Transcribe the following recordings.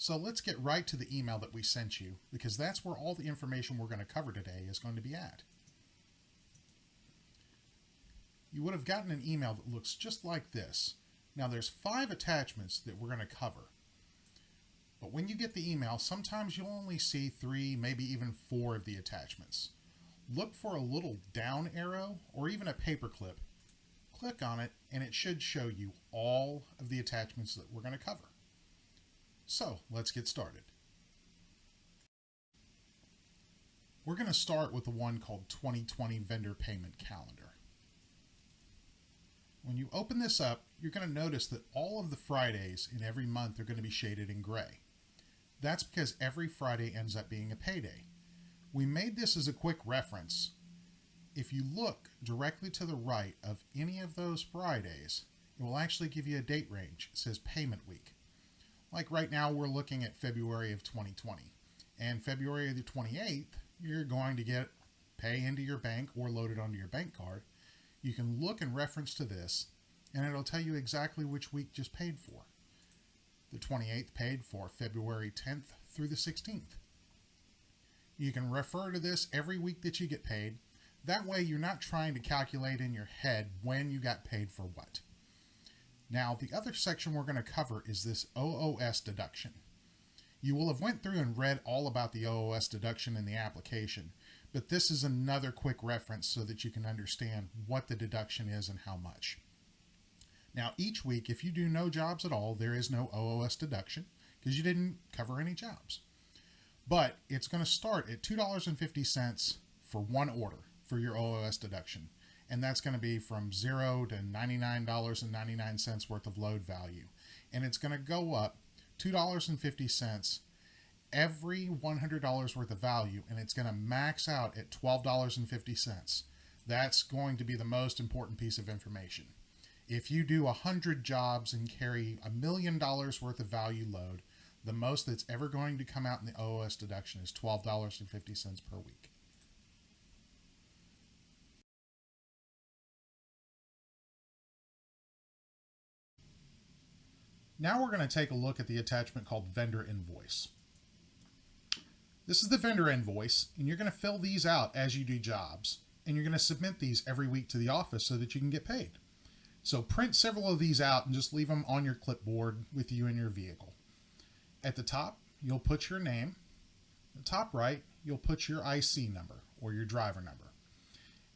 So let's get right to the email that we sent you, because that's where all the information we're going to cover today is going to be at. You would have gotten an email that looks just like this. Now there's 5 attachments that we're going to cover. But when you get the email, sometimes you'll only see 3, maybe even 4 of the attachments. Look for a little down arrow or even a paperclip. Click on it and it should show you all of the attachments that we're going to cover. So let's get started. We're going to start with the one called 2020 Vendor Payment Calendar. When you open this up, you're going to notice that all of the Fridays in every month are going to be shaded in gray. That's because every Friday ends up being a payday. We made this as a quick reference. If you look directly to the right of any of those Fridays, it will actually give you a date range. It says payment week. Like right now, we're looking at February of 2020. And February the 28th, you're going to get pay into your bank or loaded onto your bank card. You can look in reference to this, and it'll tell you exactly which week just paid for. The 28th paid for February 10th through the 16th. You can refer to this every week that you get paid. That way you're not trying to calculate in your head when you got paid for what. Now, the other section we're going to cover is this Oos deduction. You will have went through and read all about the Oos deduction in the application, but this is another quick reference so that you can understand what the deduction is and how much. Now, each week, if you do no jobs at all, there is no Oos deduction because you didn't cover any jobs. But it's going to start at $2.50 for one order for your Oos deduction. And that's going to be from $0 to $99.99 worth of load value. And it's going to go up $2.50 every $100 worth of value, and it's going to max out at $12.50. That's going to be the most important piece of information. If you do 100 jobs and carry $1 million worth of value load, the most that's ever going to come out in the Oos deduction is $12.50 per week. Now we're going to take a look at the attachment called Vendor Invoice. This is the vendor invoice, and you're going to fill these out as you do jobs, and you're going to submit these every week to the office so that you can get paid. So print several of these out and just leave them on your clipboard with you in your vehicle. At the top, you'll put your name. At the top right, you'll put your IC number or your driver number.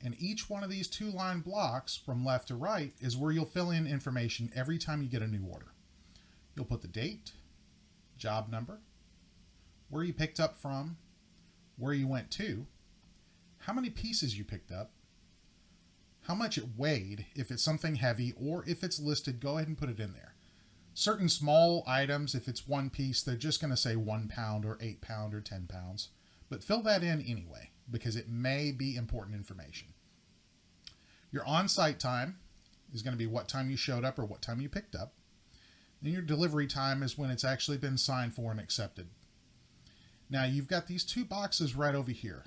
And each one of these 2-line blocks from left to right is where you'll fill in information every time you get a new order. You'll put the date, job number, where you picked up from, where you went to, how many pieces you picked up, how much it weighed, if it's something heavy, or if it's listed, go ahead and put it in there. Certain small items, if it's one piece, they're just going to say 1 pound or 8 pound or 10 pounds. But fill that in anyway, because it may be important information. Your on-site time is going to be what time you showed up or what time you picked up. Then your delivery time is when it's actually been signed for and accepted. Now you've got these 2 boxes right over here,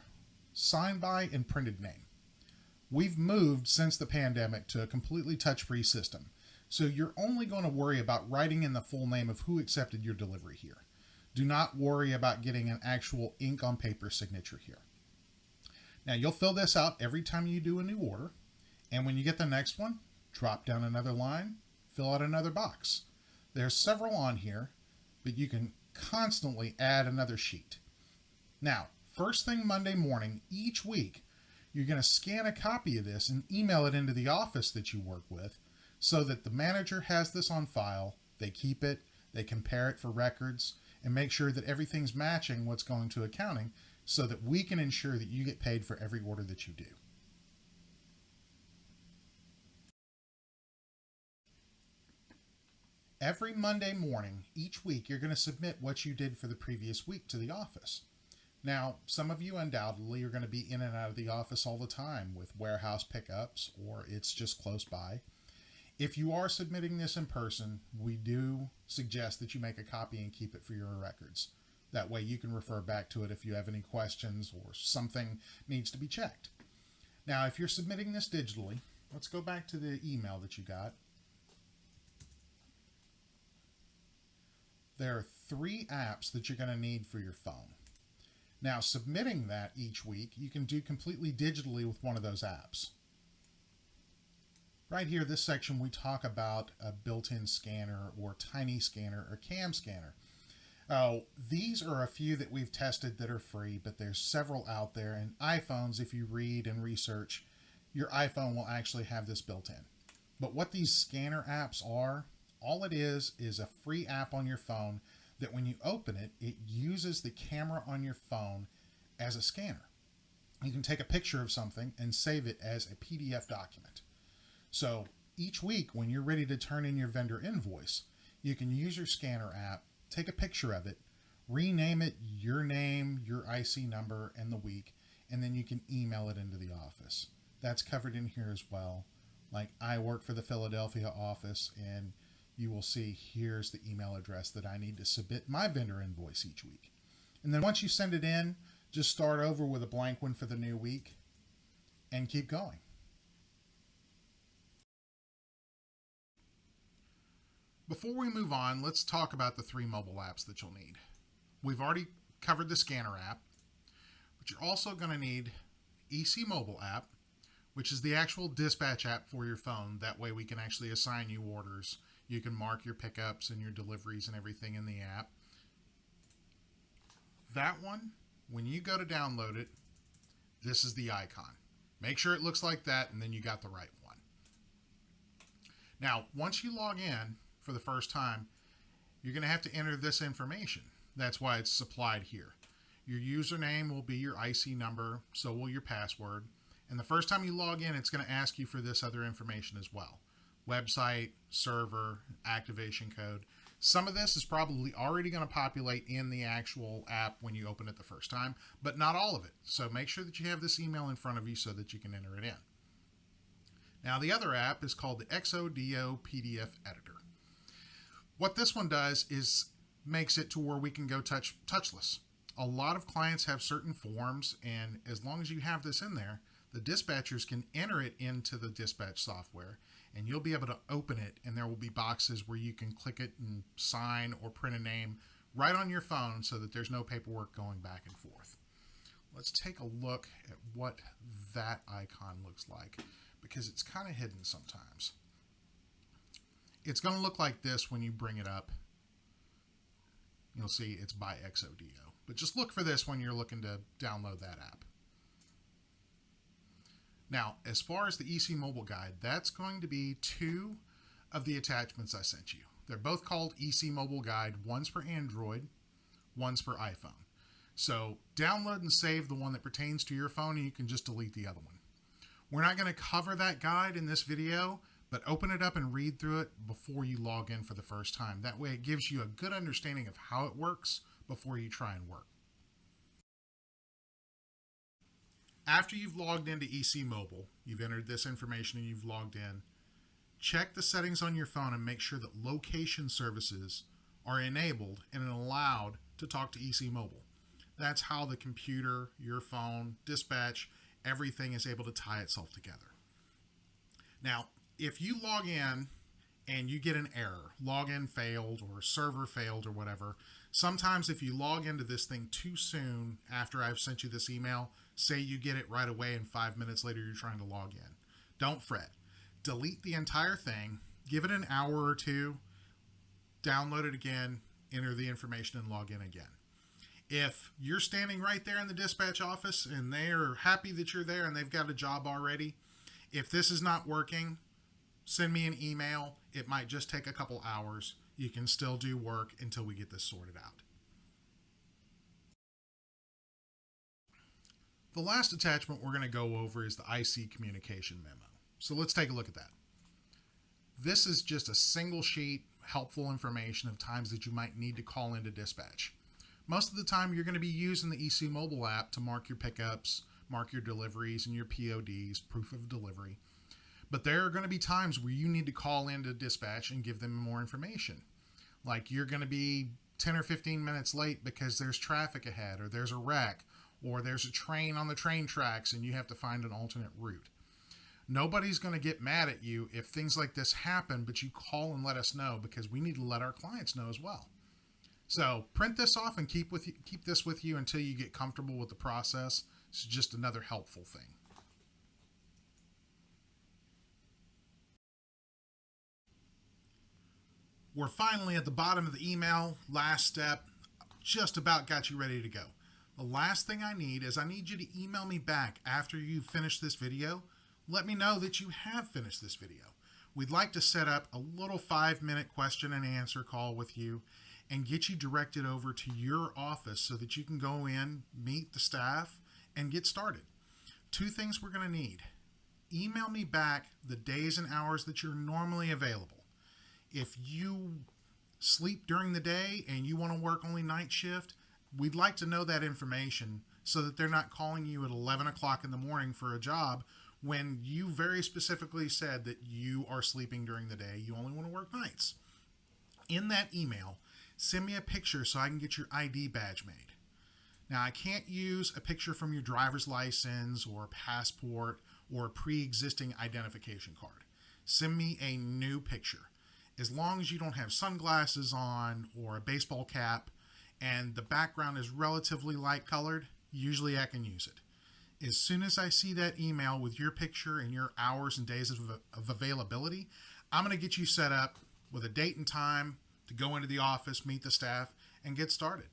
signed by and printed name. We've moved since the pandemic to a completely touch-free system, so you're only going to worry about writing in the full name of who accepted your delivery here. Do not worry about getting an actual ink on paper signature here. Now you'll fill this out every time you do a new order, and when you get the next one, drop down another line, fill out another box. There's several on here, but you can constantly add another sheet. Now, first thing Monday morning, each week, you're going to scan a copy of this and email it into the office that you work with so that the manager has this on file, they keep it, they compare it for records, and make sure that everything's matching what's going to accounting so that we can ensure that you get paid for every order that you do. Every Monday morning, each week, you're going to submit what you did for the previous week to the office. Now, some of you undoubtedly are going to be in and out of the office all the time with warehouse pickups, or it's just close by. If you are submitting this in person, we do suggest that you make a copy and keep it for your records. That way you can refer back to it if you have any questions or something needs to be checked. Now, if you're submitting this digitally, let's go back to the email that you got. there are 3 apps that you're going to need for your phone. Now, submitting that each week, you can do completely digitally with one of those apps. Right here, this section, we talk about a built-in scanner or tiny scanner or cam scanner. These are a few that we've tested that are free, but there's several out there. And iPhones, if you read and research, your iPhone will actually have this built in. But what these scanner apps are, all it is a free app on your phone that when you open it, it uses the camera on your phone as a scanner. You can take a picture of something and save it as a PDF document. So each week when you're ready to turn in your vendor invoice, you can use your scanner app, take a picture of it, rename it your name, your IC number, and the week, and then you can email it into the office. That's covered in here as well. Like I work for the Philadelphia office, and you will see here's the email address that I need to submit my vendor invoice each week. And then once you send it in, just start over with a blank one for the new week and keep going. Before we move on, let's talk about the 3 mobile apps that you'll need. We've already covered the scanner app, but you're also going to need EC Mobile app, which is the actual dispatch app for your phone. That way we can actually assign you orders. You can mark your pickups and your deliveries and everything in the app. That one, when you go to download it, this is the icon. Make sure it looks like that, and then you got the right one. Now, once you log in for the first time, you're going to have to enter this information. That's why it's supplied here. Your username will be your IC number, so will your password. And the first time you log in, it's going to ask you for this other information as well. Website, server, activation code. Some of this is probably already going to populate in the actual app when you open it the first time, but not all of it. So make sure that you have this email in front of you so that you can enter it in. Now the other app is called the Xodo Pdf Editor. What this one does is makes it to where we can go touchless. A lot of clients have certain forms, and as long as you have this in there, the dispatchers can enter it into the dispatch software, and you'll be able to open it, and there will be boxes where you can click it and sign or print a name right on your phone so that there's no paperwork going back and forth. Let's take a look at what that icon looks like, because it's kind of hidden sometimes. It's going to look like this when you bring it up. You'll see it's by Xodo. But just look for this when you're looking to download that app. Now, as far as the EC Mobile Guide, that's going to be 2 of the attachments I sent you. They're both called EC Mobile Guide. One's for Android, one's for iPhone. So download and save the one that pertains to your phone, and you can just delete the other one. We're not going to cover that guide in this video, but open it up and read through it before you log in for the first time. That way it gives you a good understanding of how it works before you try and work. After you've logged into EC Mobile, you've entered this information and you've logged in, check the settings on your phone and make sure that location services are enabled and allowed to talk to EC Mobile. That's how the computer, your phone, dispatch, everything is able to tie itself together. Now, if you log in and you get an error, login failed or server failed or whatever, sometimes if you log into this thing too soon after I've sent you this email, say you get it right away and 5 minutes later you're trying to log in, don't fret. Delete the entire thing, give it an hour or 2, download it again, enter the information and log in again. If you're standing right there in the dispatch office and they're happy that you're there and they've got a job already, if this is not working, send me an email. It might just take a couple hours. You can still do work until we get this sorted out. The last attachment we're going to go over is the IC Communication Memo. So let's take a look at that. This is just a single sheet, helpful information of times that you might need to call into dispatch. Most of the time you're going to be using the EC Mobile app to mark your pickups, mark your deliveries and your PODs, proof of delivery. But there are going to be times where you need to call into dispatch and give them more information. Like you're going to be 10 or 15 minutes late because there's traffic ahead, or there's a wreck, or there's a train on the train tracks and you have to find an alternate route. Nobody's going to get mad at you if things like this happen, but you call and let us know, because we need to let our clients know as well. So print this off and keep this with you until you get comfortable with the process. It's just another helpful thing. We're finally at the bottom of the email. Last step, just about got you ready to go. The last thing I need is I need you to email me back after you've finished this video. Let me know that you have finished this video. We'd like to set up a little 5-minute question and answer call with you and get you directed over to your office so that you can go in, meet the staff, and get started. 2 things we're going to need. Email me back the days and hours that you're normally available. If you sleep during the day and you want to work only night shift, we'd like to know that information so that they're not calling you at 11 o'clock in the morning for a job when you very specifically said that you are sleeping during the day. You only want to work nights. In that email, send me a picture so I can get your ID badge made. Now, I can't use a picture from your driver's license or passport or pre-existing identification card. Send me a new picture. As long as you don't have sunglasses on or a baseball cap and the background is relatively light colored, usually I can use it. As soon as I see that email with your picture and your hours and days of availability, I'm going to get you set up with a date and time to go into the office, meet the staff, and get started.